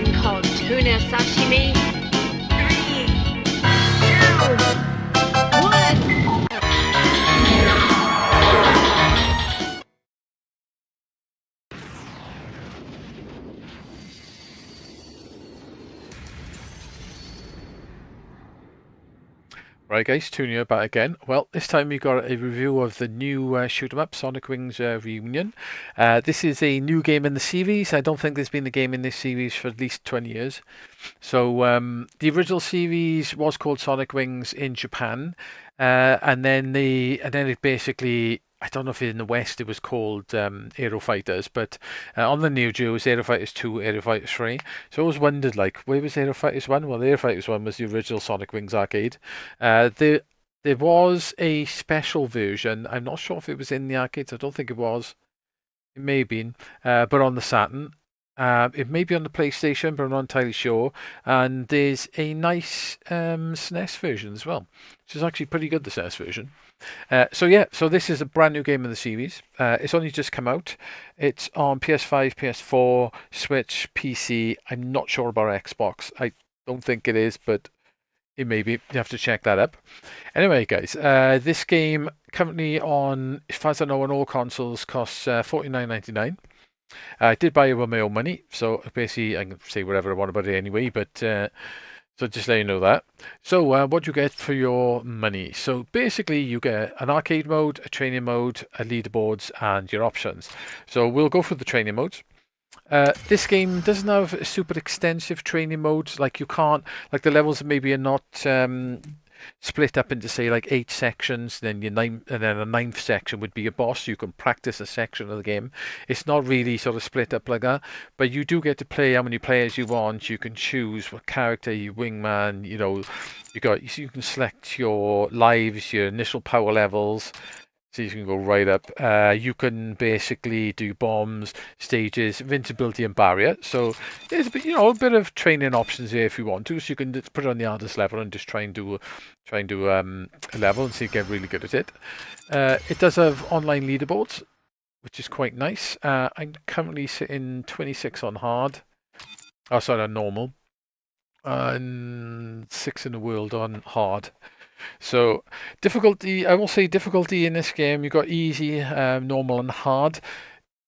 thing called tuna sashimi. 3, 2, 1. Right guys, Tunia back again. Well, this time we got a review of the new shoot 'em up Sonic Wings Reunion. This is a new game in the series. I don't think there's been a game in this series for at least 20 years. So the original series was called Sonic Wings in Japan, and then it basically, I don't know if in the West it was called Aero Fighters, but on the Neo Geo it was Aero Fighters 2, Aero Fighters 3. So I always wondered, like, where was Aero Fighters 1? Well, Aero Fighters 1 was the original Sonic Wings arcade. There was a special version. I'm not sure if it was in the arcades. I don't think it was. It may have been, but on the Saturn. It may be on the PlayStation, but I'm not entirely sure. And there's a nice SNES version as well, which is actually pretty good, the SNES version. So yeah, so this is a brand new game in the series. It's only just come out. It's on PS5, PS4, Switch, PC. I'm not sure about Xbox. I don't think it is, but it may be. You have to check that up. Anyway, guys, this game currently on, as far as I know, on all consoles costs $49.99. I did buy it with my own money, so basically I can say whatever I want about it anyway. But so just let you know that. So what do you get for your money? So basically you get an arcade mode, a training mode, a leaderboards, and your options. So we'll go through the training modes. This game doesn't have a super extensive training modes. Like you can't, like the levels maybe are not split up into say like 8 sections. Then and then a ninth section would be a boss. You can practice a section of the game. It's not really sort of split up like that, but you do get to play how many players you want. You can choose what character, you wingman. You can select your lives, your initial power levels. So you can go right up. You can basically do bombs, stages, invincibility, and barrier. So there's a bit of training options here if you want to. So you can just put it on the hardest level and just try and do a level and see if you get really good at it. It does have online leaderboards, which is quite nice. I'm currently sitting 26 on hard. Oh, sorry, on normal, and 6 in the world on hard. So difficulty, I will say difficulty in this game, you've got easy, normal and hard.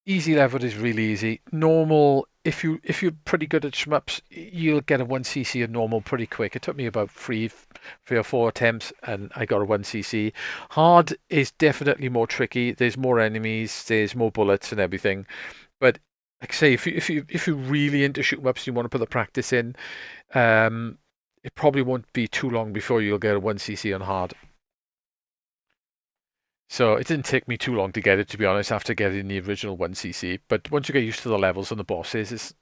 Easy level is really easy. Normal, if you're pretty good at shmups, you'll get a 1cc of normal pretty quick. It took me about three or four attempts and I got a 1cc. Hard is definitely more tricky. There's more enemies, there's more bullets and everything. But like I say, if you're really into shoot 'em ups, you want to put the practice in. Um, it probably won't be too long before you'll get a 1cc on hard. So it didn't take me too long to get it, to be honest, after getting the original 1cc. But once you get used to the levels and the bosses, it's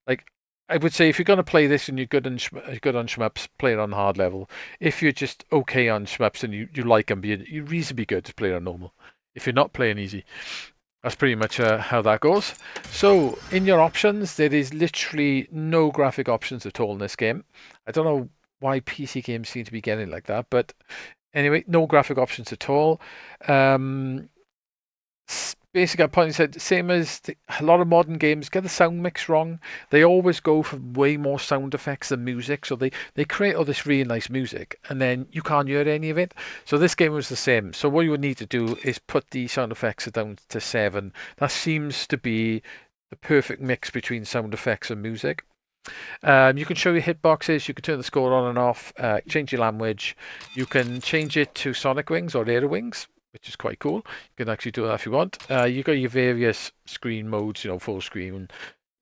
like, I would say if you're going to play this and you're good on shmups, play it on hard level. If you're just okay on shmups and you like them, you're reasonably good to play it on normal. If you're not playing easy, that's pretty much how that goes. So in your options, there is literally no graphic options at all in this game. I don't know why PC games seem to be getting like that, but anyway, no graphic options at all. Basically, I probably said same as a lot of modern games get the sound mix wrong. They always go for way more sound effects than music, so they create all this really nice music, and then you can't hear any of it. So this game was the same. So what you would need to do is put the sound effects down to 7. That seems to be the perfect mix between sound effects and music. You can show your hitboxes, you can turn the score on and off, change your language. You can change it to Sonic Wings or Aero Wings, which is quite cool. You can actually do that if you want. You got your various screen modes, full screen,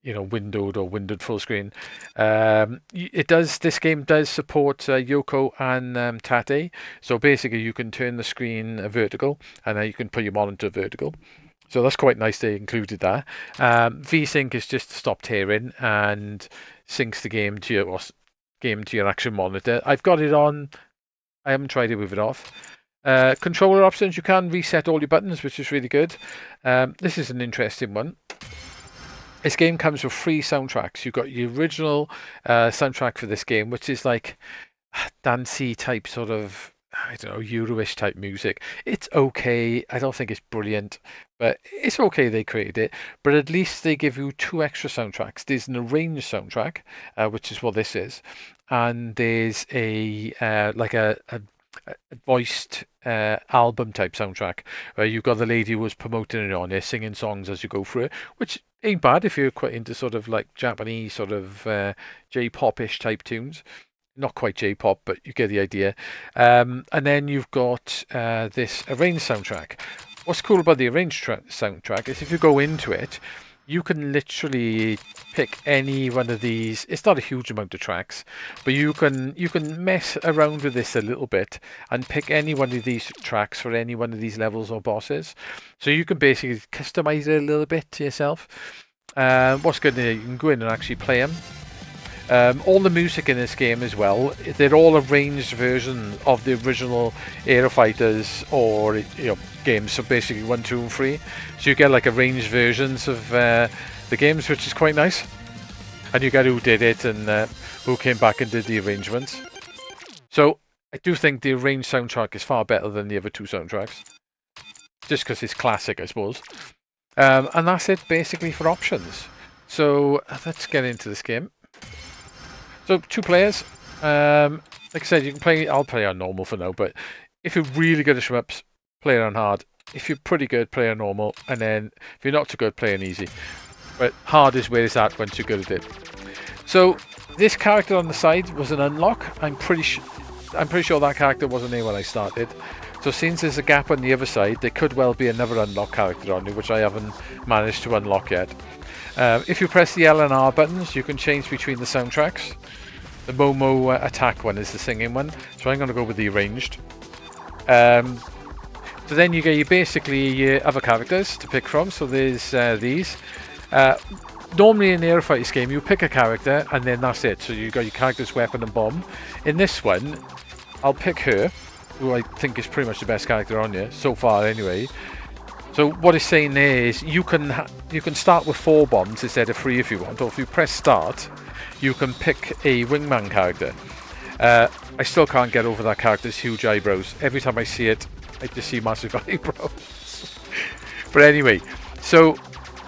windowed or windowed full screen. This game does support Yoko and Tate. So basically you can turn the screen vertical and then you can put your monitor vertical. So that's quite nice they included that. VSync is just to stop tearing and syncs the game to your actual monitor. I've got it on. I haven't tried it with it off. Controller options, you can reset all your buttons, which is really good. This is an interesting one. This game comes with 3 soundtracks. You've got your original soundtrack for this game, which is like dancey type sort of, I don't know, Euroish type music. It's okay. I don't think it's brilliant, But it's okay they created it, but at least they give you two extra soundtracks. There's an arranged soundtrack, which is what this is, and there's a a voiced album type soundtrack where you've got the lady who was promoting it on there singing songs as you go through it, which ain't bad if you're quite into sort of like Japanese sort of J-pop-ish type tunes. Not quite J-pop, but you get the idea. And then you've got this arranged soundtrack. What's cool about the arranged soundtrack is if you go into it, you can literally pick any one of these. It's not a huge amount of tracks, but you can mess around with this a little bit and pick any one of these tracks for any one of these levels or bosses. So you can basically customize it a little bit to yourself. What's good is you can go in and actually play them. All the music in this game as well, they're all arranged versions of the original Aero Fighters or games, so basically 1, 2 and 3. So you get like arranged versions of the games, which is quite nice. And you get who did it and who came back and did the arrangements. So I do think the arranged soundtrack is far better than the other two soundtracks. Just because it's classic, I suppose. And that's it basically for options. So let's get into this game. So 2 players. Like I said, you can play. I'll play on normal for now, but if you're really good at shmups, play it on hard. If you're pretty good, play on normal, and then if you're not too good, play on easy. But hard is where it's at once you're good at it. So this character on the side was an unlock. I'm pretty sure that character wasn't there when I started. So since there's a gap on the other side, there could well be another unlock character on it, which I haven't managed to unlock yet. If you press the L and R buttons, you can change between the soundtracks. The Momo attack one is the singing one, so I'm going to go with the arranged. So then you get basically your other characters to pick from. So there's these. Normally in the Aero Fighters game, you pick a character and then that's it. So you've got your character's weapon and bomb. In this one, I'll pick her, who I think is pretty much the best character on here so far, anyway. So what it's saying there is you can start with 4 bombs instead of 3 if you want, or if you press start, you can pick a wingman character. I still can't get over that character's huge eyebrows. Every time I see it, I just see massive eyebrows. But anyway, so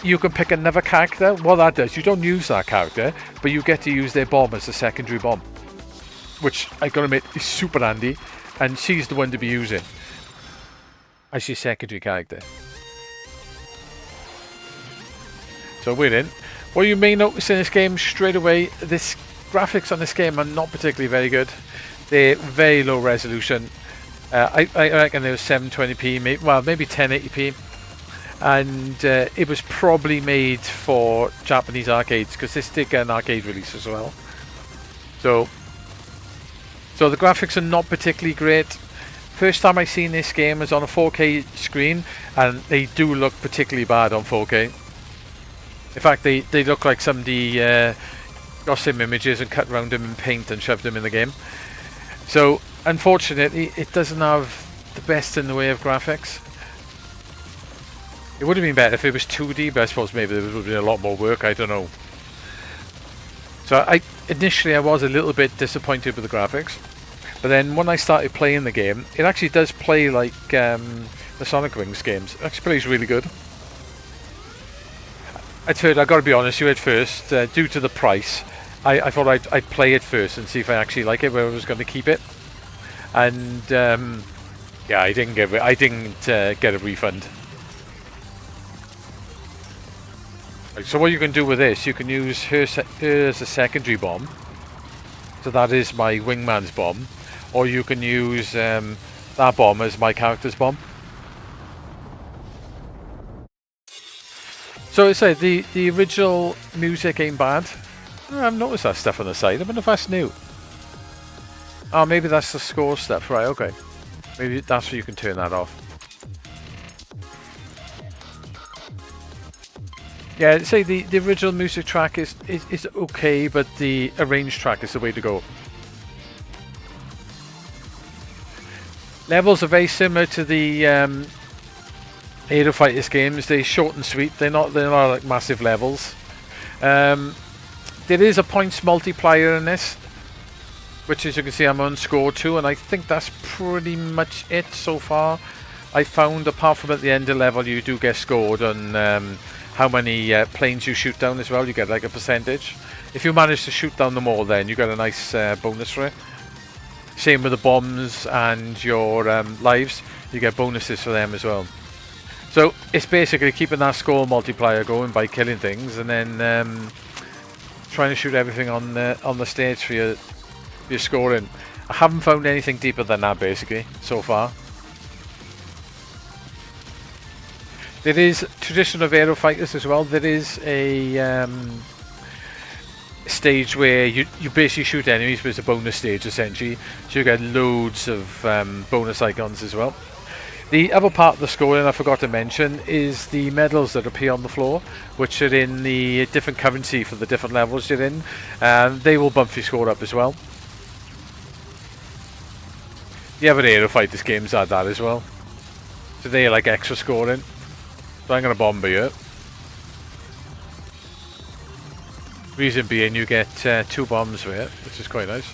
you can pick another character. What that does, you don't use that character, but you get to use their bomb as a secondary bomb, which I gotta admit is super handy, and she's the one to be using as your secondary character. So we're in. What you may notice in this game straight away, this graphics on this game are not particularly very good. They're very low resolution. I reckon they were 720p, maybe 1080p. And it was probably made for Japanese arcades because this did get an arcade release as well. So the graphics are not particularly great. First time I seen this game was on a 4K screen, and they do look particularly bad on 4K. In fact, they look like somebody got some images and cut around them in paint and shoved them in the game. So unfortunately, it doesn't have the best in the way of graphics. It would have been better if it was 2D, but I suppose maybe there would have been a lot more work, I don't know. So initially I was a little bit disappointed with the graphics, but then when I started playing the game, it actually does play like the Sonic Wings games. It actually plays really good. I've got to be honest, you at first, due to the price, I thought I'd play it first and see if I actually like it, whether I was going to keep it. And yeah, I didn't get a refund. So what you can do with this, you can use her as a secondary bomb. So that is my wingman's bomb. Or you can use that bomb as my character's bomb. So I say the original music ain't bad. I've noticed that stuff on the side. I wonder if that's new. Oh, maybe that's the score stuff, right? Okay, maybe that's where you can turn that off. Yeah, say the original music track is okay, but the arranged track is the way to go. Levels are very similar to the Aero Fighters games. They're short and sweet. They're not like massive levels. There is a points multiplier in this, which as you can see I'm on score 2, and I think that's pretty much it so far. I found, apart from at the end of level, you do get scored on how many planes you shoot down as well. You get like a percentage. If you manage to shoot down them all, then you get a nice bonus for it. Same with the bombs and your lives. You get bonuses for them as well. So it's basically keeping that score multiplier going by killing things, and then trying to shoot everything on the stage for your scoring. I haven't found anything deeper than that basically so far. There is tradition of aero fighters as well. There is a stage where you basically shoot enemies, but it's a bonus stage essentially. So you get loads of bonus icons as well. The other part of the scoring I forgot to mention is the medals that appear on the floor, which are in the different currency for the different levels you're in. They will bump your score up as well. The other aero fighters games had that as well. So they're like extra scoring. So I'm going to bomb you. Reason being you get 2 bombs for it, which is quite nice.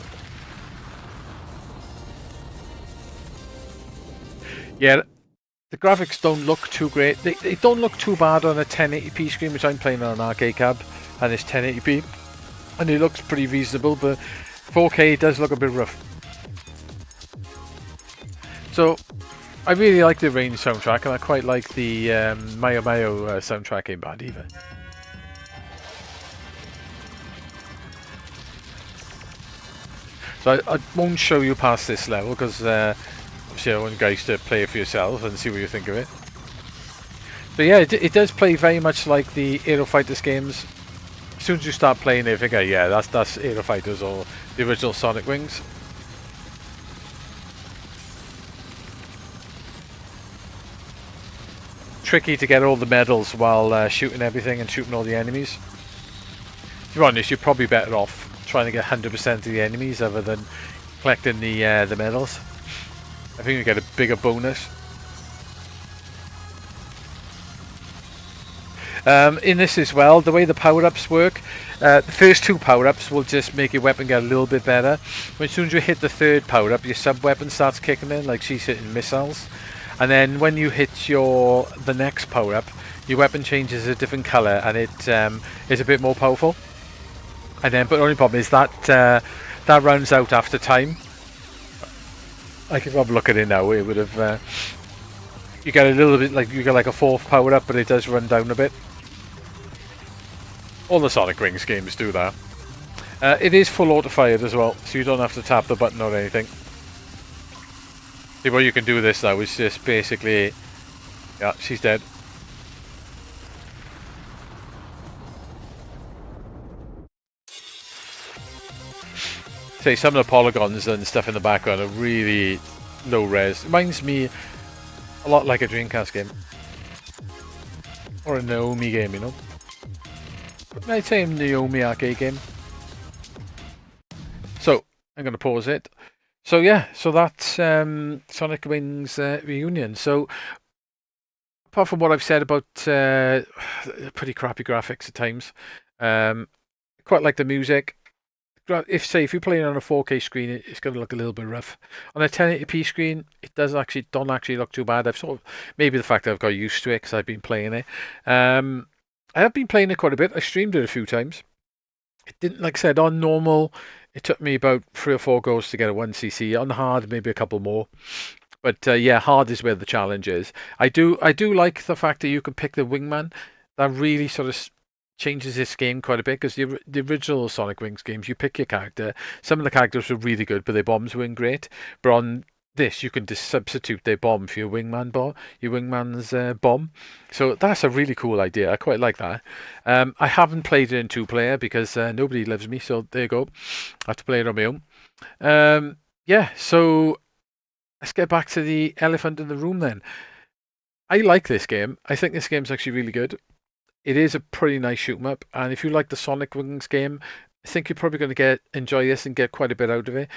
Yeah, the graphics don't look too great. They don't look too bad on a 1080p screen, which I'm playing on an arcade cab, and it's 1080p. And it looks pretty reasonable, but 4K does look a bit rough. So, I really like the Rain soundtrack, and I quite like the Mayo Mayo soundtrack in Bad either. So I won't show you past this level, because obviously I want you guys to play it for yourself and see what you think of it. But yeah, it does play very much like the Aero Fighters games. As soon as you start playing it, you think, oh, yeah, that's Aero Fighters or the original Sonic Wings. Tricky to get all the medals while shooting everything and shooting all the enemies. To be honest, you're probably better off trying to get 100% of the enemies other than collecting the medals. I think you get a bigger bonus. In this as well, the way the power-ups work, the first 2 power-ups will just make your weapon get a little bit better. As soon as you hit the 3rd power-up, your sub-weapon starts kicking in, like she's hitting missiles. And then when you hit the next power-up, your weapon changes a different colour and it is a bit more powerful. And then, but the only problem is that that runs out after time. I can have a look at it now. It would have. You get a little bit like you get like a 4th power-up, but it does run down a bit. All the Sonic Wings games do that. It is full auto-fired as well, so you don't have to tap the button or anything. See, what you can do with this now is just basically... Yeah, she's dead. Say, some of the polygons and stuff in the background are really low res. Reminds me a lot like a Dreamcast game. Or a Naomi game, you know. I'd say a Naomi arcade game. So, I'm going to pause it. So yeah, so that's Sonic Wings Reunion. So apart from what I've said about pretty crappy graphics at times, quite like the music. If you're playing on a 4K screen, it's going to look a little bit rough. On a 1080p screen, it don't actually look too bad. I've sort of maybe the fact that I've got used to it because I've been playing it. I have been playing it quite a bit. I streamed it a few times. It didn't, like I said, on normal. It took me about 3 or 4 goes to get a 1cc. On hard, maybe a couple more. But yeah, hard is where the challenge is. I do like the fact that you can pick the wingman. That really sort of changes this game quite a bit, because the original Sonic Wings games, you pick your character. Some of the characters were really good, but their bombs weren't great. But on this, you can just substitute their bomb for your wingman's bomb. So that's a really cool idea. I quite like that. I haven't played it in 2-player because nobody loves me, so there you go. I have to play it on my own. Yeah, so let's get back to the elephant in the room then. I like this game. I think this game's actually really good. It is a pretty nice shoot 'em up, and if you like the Sonic Wings game, I think you're probably going to enjoy this and get quite a bit out of it.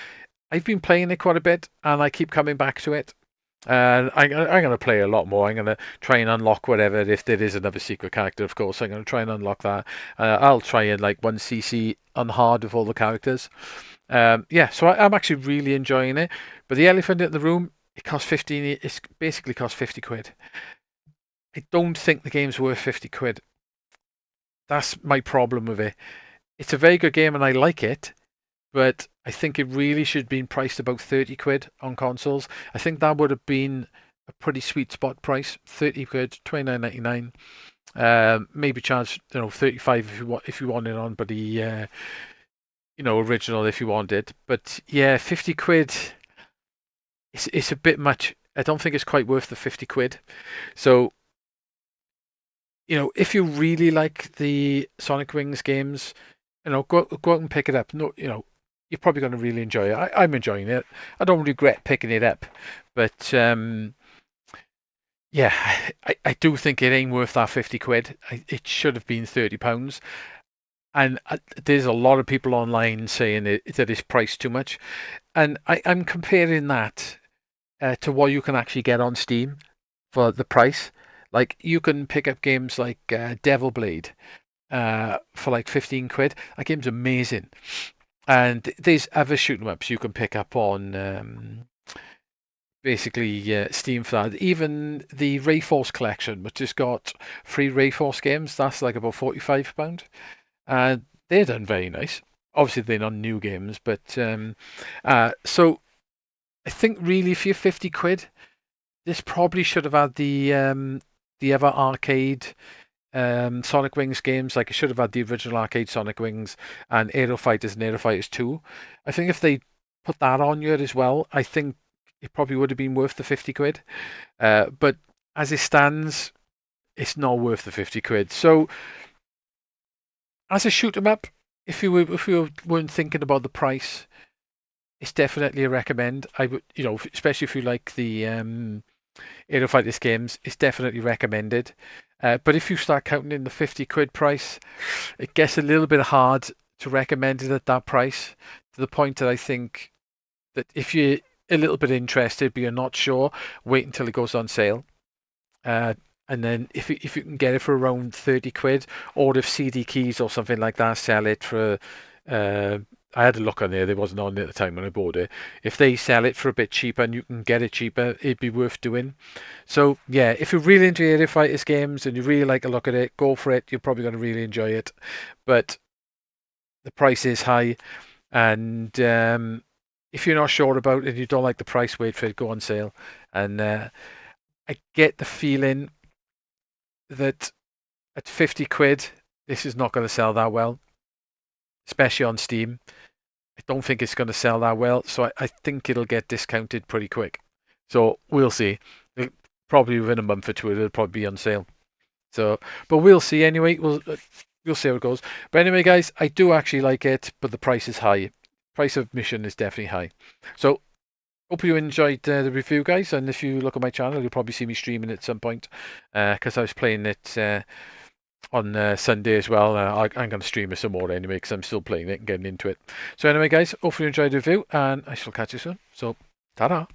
I've been playing it quite a bit, and I keep coming back to it. And I'm going to play a lot more. I'm going to try and unlock whatever, if there is another secret character, of course. I'm going to try and unlock that. I'll try and like 1cc on hard with all the characters. Yeah, so I'm actually really enjoying it. But the elephant in the room, it costs 15. It's basically cost 50 quid. I don't think the game's worth 50 quid. That's my problem with it. It's a very good game and I like it, but I think it really should have been priced about 30 quid on consoles. I think that would have been a pretty sweet spot price. 30 quid, 29.99. Maybe charge 35 if you want it on, but the original if you want it. But yeah, 50 quid. It's a bit much. I don't think it's quite worth the 50 quid. So if you really like the Sonic Wings games, go out and pick it up. No, you're probably going to really enjoy it. I'm enjoying it. I don't regret picking it up, but yeah, I do think it ain't worth that 50 quid. It should have been £30, and there's a lot of people online saying that it's priced too much, and I'm comparing that to what you can actually get on Steam for the price. Like you can pick up games like Devil Blade for like 15 quid. That game's amazing. And there's other shoot 'em ups you can pick up on basically Steam for that. Even the Rayforce collection, which has got free Rayforce games, that's like about £45. And they're done very nice. Obviously, they're not new games, but so I think really for your 50 quid, this probably should have had the other arcade Sonic Wings games. Like it should have had the original arcade Sonic Wings and Aero Fighters and Aero Fighters 2. I think if they put that on here as well, I think it probably would have been worth the 50 quid. But as it stands, it's not worth the 50 quid. So as a shoot 'em up, if you weren't thinking about the price, it's definitely a recommend. I would, especially if you like the Aero Fighters games, it's definitely recommended. But if you start counting in the 50 quid price, it gets a little bit hard to recommend it at that price, to the point that I think that if you're a little bit interested but you're not sure, wait until it goes on sale. Uh, and then if you can get it for around 30 quid, or if CD Keys or something like that sell it for, uh, I had a look on there, they wasn't on at the time when I bought it. If they sell it for a bit cheaper and you can get it cheaper, it'd be worth doing. So yeah, if you're really into Aero Fighters games and you really like a look at it, go for it. You're probably going to really enjoy it. But the price is high, and if you're not sure about it and you don't like the price, wait for it to go on sale. And I get the feeling that at 50 quid, this is not going to sell that well, especially on Steam. I don't think it's going to sell that well, so I think it'll get discounted pretty quick. So we'll see. Probably within a month or two, it'll probably be on sale. So, but we'll see anyway. We'll see how it goes. But anyway, guys, I do actually like it, but the price is high. Price of admission is definitely high. So hope you enjoyed the review, guys. And if you look at my channel, you'll probably see me streaming at some point because I was playing it on Sunday as well. I'm going to stream it some more anyway because I'm still playing it and getting into it. So anyway, guys, hopefully you enjoyed the review, and I shall catch you soon. So, ta-da!